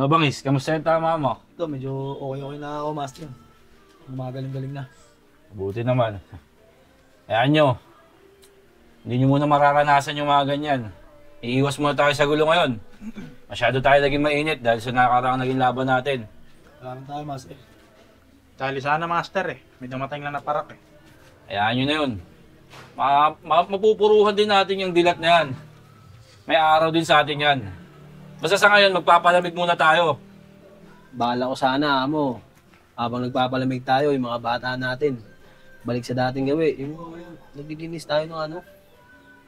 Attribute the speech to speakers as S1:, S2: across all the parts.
S1: Ano Bangis, kamusta yung tama mo?
S2: Ito, medyo okay na ako, Master. Gumagaling-galing na.
S1: Buti naman. Ayan nyo, hindi nyo muna mararanasan yung mga ganyan. Iiwas muna tayo sa gulo ngayon. Masyado tayo naging mainit dahil sa nakakaraang naging laban natin.
S2: Maraming tayo, Master.
S3: Dali sana, Master eh. May namatay lang na parak eh.
S1: Ayan nyo na yun. Mapupuruhan din natin yung dilat na yan. May araw din sa atin yan. Basta sa ngayon, magpapalamig muna tayo.
S4: Bahala ko sana, amo. Habang nagpapalamig tayo, yung mga bata natin, balik sa dating gawi. Yung naglilinis tayo ng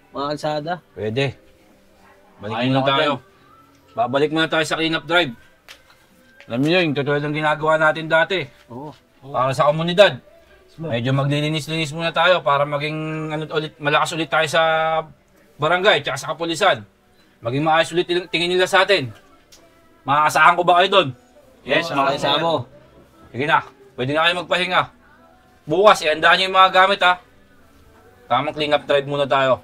S4: mga kalsada.
S1: Pwede. Balik muna tayo. Babalik muna tayo sa clean-up drive. Alam niyo yun, katulad ng ginagawa natin dati.
S4: Oo.
S1: Para sa komunidad. Medyo maglilinis-linis muna tayo para maging malakas ulit tayo sa barangay at sa kapulisan. Maging maayos ulit tingin nila sa atin. Makakasahan ko ba kayo doon?
S4: Yes, makakasama mo.
S1: Sige na, pwede na kayo magpahinga. Bukas, ihandaan niyo yung mga gamit ha. Tamang clean up drive muna tayo.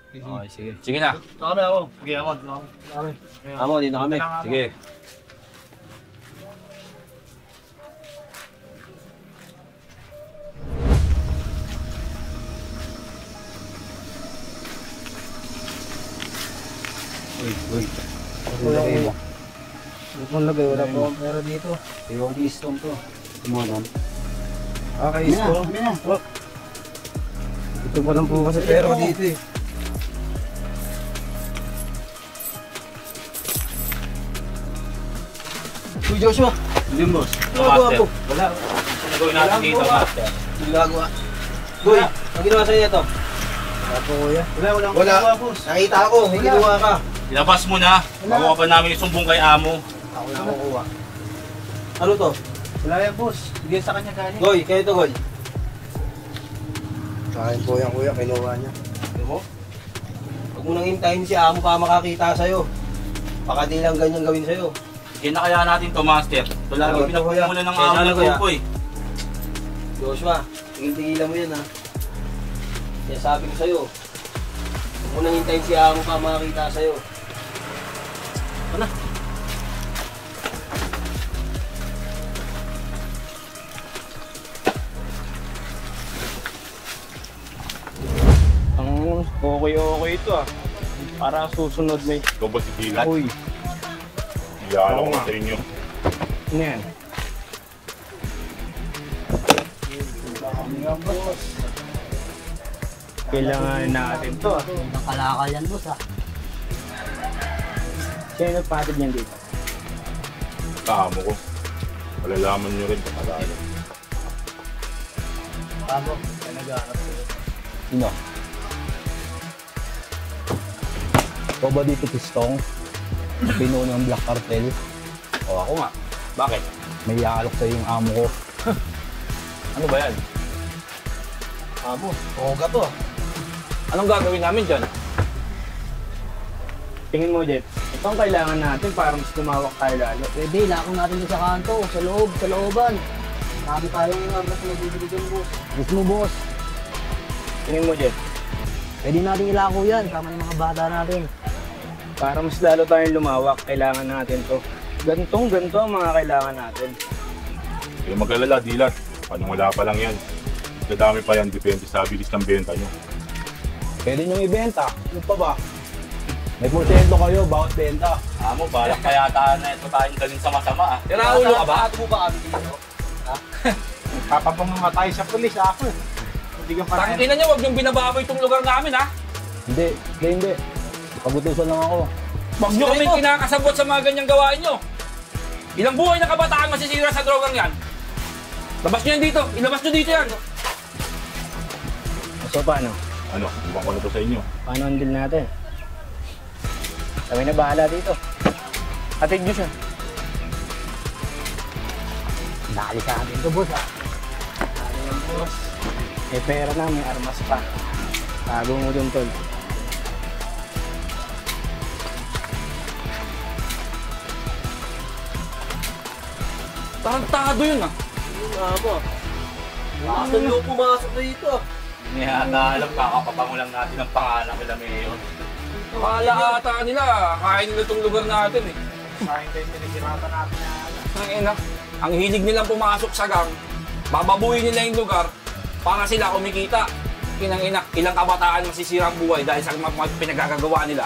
S4: Okay, sige.
S1: Sige na.
S2: Ito kami ako.
S3: Sige ako, dito ako.
S4: Amo, dito kami.
S1: Sige.
S4: Uy. Ang lagay, wala po akong pera dito. Yung stone to. Tumanan. Okay, stone. Ito pa lang po kasi pera dito eh. Uy, Joshua!
S1: Hindi boss.
S4: Master.
S1: Wala. Ano gawin natin dito, Master?
S4: Ginagawa. Boy, ang ginawa sa'yo ito? Wala po, kuya.
S2: Wala.
S4: Nakita ako, may ginawa ka.
S1: Ilabas mo na. Bago pa namin isumbong kay amo.
S4: Ako na kukuha. Ano to?
S2: Wala yan, boss. Bigyan sa kanya galing.
S4: Goy, kayo to, Goy.
S5: Kain po yan kuya, kinuha niya.
S4: Ano mo? Huwag mo nang hintayin si amo pa makakita sa'yo. Baka di lang ganyan gawin sa'yo.
S1: Yan na kaya natin to, Master. Ito lang yung pinagpumulan ng amo ng grupo eh.
S4: Joshua, tingin-tingilan mo yan ha. Kaya sabi ko sa'yo, huwag mo nang hintayin si amo pa makakita sa'yo. Ano?
S3: Ang okay ito ah. Para susunod may...
S6: Ikaw ba si Dilat?
S3: Uy,
S6: Iyala ko sa inyo.
S3: ano yan? Kailangan natin to ah.
S4: Nakalakal yan, boss ha.
S3: Sino nagpatid niyan dito?
S6: Kaamo ko. Malalaman nyo rin kapag
S4: Bago, kaya nag-aarap sa'yo.
S3: Sino? Ikaw ba dito pistong? Pinuno ng Black Cartel?
S1: O ako nga. Bakit?
S3: May iaalok sa'yo yung amo ko.
S1: Ano ba yan?
S4: Amo, oga to ah.
S1: Anong gagawin namin dyan?
S3: Tingin mo, Jet, ito ang kailangan natin para mas tumawak tayo lalo.
S4: Pwede, lakong natin sa kanto, sa loob, sa looban. Marami tayong mas nabibili dyan, boss.
S3: Gusto mo, boss? Tingin mo, Jet,
S4: Pwede natin ilako yan, tama ng mga bata natin.
S3: para mas lalo tayong lumawak, kailangan natin to. Ganto ang mga kailangan natin.
S6: Kaya mag-alala, Dilat. Anong wala pa lang yan. Dadami pa yan, depende sa bilis ng benta nyo.
S3: Pwede nyo ibenta. Ano pa ba? May porsyento kayo, bawat benta.
S1: Amo, balak pa yata na ito tayong galing sa masama ah. Tira ulo ka ba?
S4: Mo ba kami dito?
S3: Papapamamatay sa pulis ako eh. Hindi ka parang...
S1: Tangina niyo, huwag niyong binababoy itong lugar namin ha.
S3: Hindi. Pagutusan lang ako.
S1: Huwag niyo kaming kinakasabot sa mga ganyang gawain niyo. Ilang buhay na kabataan masisira sa drogang yan. Labas niyo yan dito. Ilabas niyo dito yan.
S3: So paano?
S6: Ano, ibang ko na to sa inyo.
S3: Paano ang deal natin? Kami na bahala dito. Hatid nyo siya. Dali sa atin ito, boss ah. Dali lang, boss. May pera na, may armas pa. Tago mo dun, tol.
S1: Tarantado yun ah.
S4: Yung amo. Lakas ng loob pumasok na dito ah.
S1: Hindi ata alam, kakapabango lang natin ang pangalan nila ngayon. Akala ata nila, kain nila itong lugar natin eh. Ang hilig nilang pumasok sa gang, bababuhin nila yung lugar para sila kumikita. Kinang-ina, ilang kabataan masisira ang buhay dahil sa mga pinagagagawa nila.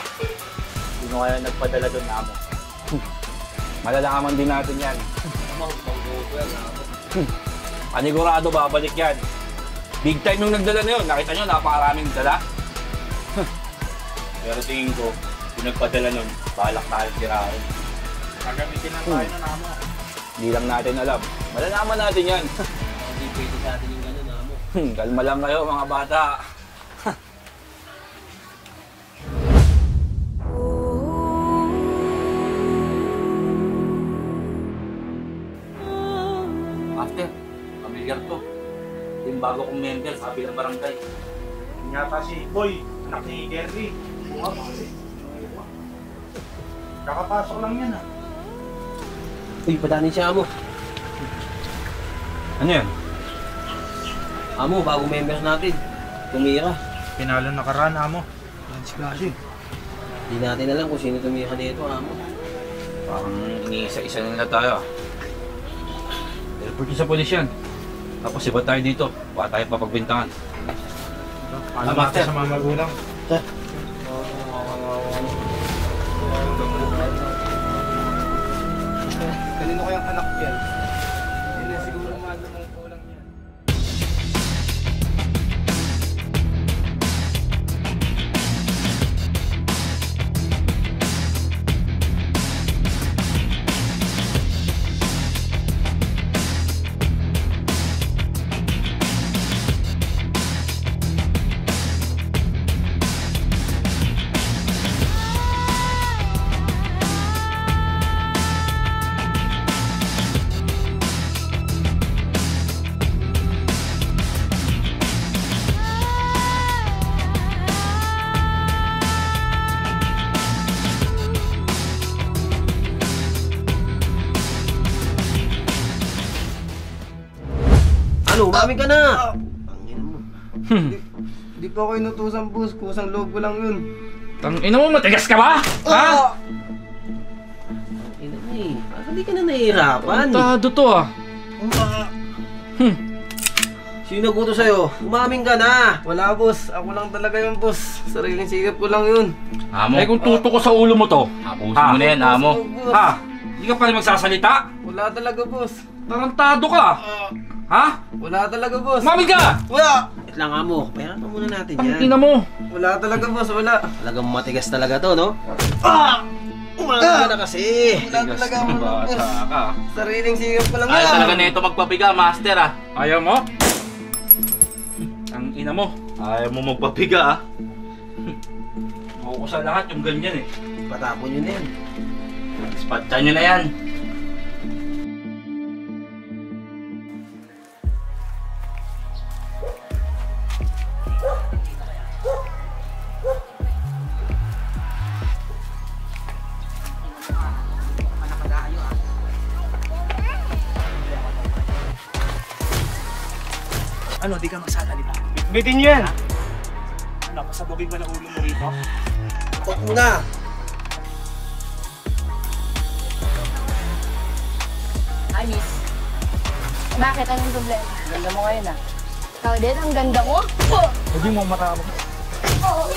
S3: Sino kaya nagpadala doon, amo?
S1: Malalaman din natin yan. Panigurado, babalik yan. Big time yung nagdala na yun. Nakita nyo, napakaraming dala.
S3: Pero tingin ko, yung nagpadala nun, balak tayo sirain.
S2: Gagamitin lang tayo ng amo.
S1: Hindi lang natin alam. Malalaman natin yan.
S4: Hindi pwede sa atin yung gano'n, amo.
S1: Kalma lang kayo mga bata. Master, familiar to. Yung bago kong member sa kabilang barangay.
S2: Yata si Boy, anak ni Gary. Bunga pa kasi. Kakapasok lang yan ah.
S4: Uy, padanin siya, amo.
S1: Ano yan?
S4: Amo, bagong members natin. Tumira.
S2: Pinalo nakaraan amo. Yan si Gashi.
S4: Hindi natin alam kung sino tumira dito, amo.
S1: Parang iniisa-isa na nila tayo. Report sa polis yan. Tapos iba tayo dito. Baka tayo papagbintangan.
S2: Paano
S1: Master.
S2: natin sa mga magulang? Kanino kayang anak yan? Hindi na siguro umalo ng kulang yan.
S4: Ano, umami ka na! Angin mo.
S5: Di pa ako inutusan, boss. Kusang loob ko lang yun.
S1: Tangina mo, matigas ka ba? Ha?
S4: Ina mo eh. Parang hindi ka na nahihirapan.
S1: Tado to ah.
S4: Sino naguto sa'yo? Umaming ka na!
S5: Wala, boss. Ako lang talaga yun, boss. Sariling sikap ko lang yun.
S1: Amo. Eh kung tuto ko sa ulo mo to.
S3: Apusin mo na yan, amo.
S1: Ha? Hindi ka pala magsasalita?
S5: Wala talaga, boss.
S1: Tarantado ka. Ha?
S5: Wala talaga, boss.
S1: Umamig ka!
S5: Wala!
S4: Wait lang, amo. Pera pa muna natin yan.
S1: Tangina mo.
S5: Wala talaga, boss. Wala.
S4: Talagang matigas talaga to, no? Umaming ka na kasi!
S5: Wala talaga, boss.
S1: Bata ka.
S5: Sariling sikap ko lang
S3: Ayaw
S5: yan.
S3: talaga nito magpapiga, master ah.
S1: Ayaw mo? Ang ina mo.
S3: Ayaw mo magpapiga ah.
S1: Buko ko sa lahat yung ganyan eh.
S4: Patapon yun na yan.
S3: Spatcha nyo na yan.
S2: Ano, di ka magsasalita? Bitbitin niyo yan! Napasabugin ba na ulo mo rito?
S4: Huwag mo na!
S7: Ay, miss. Bakit? Anong problema? Ganda mo ngayon ah. Ikaw din, ang ganda mo.
S2: Hindi mo matapos.
S7: Oo.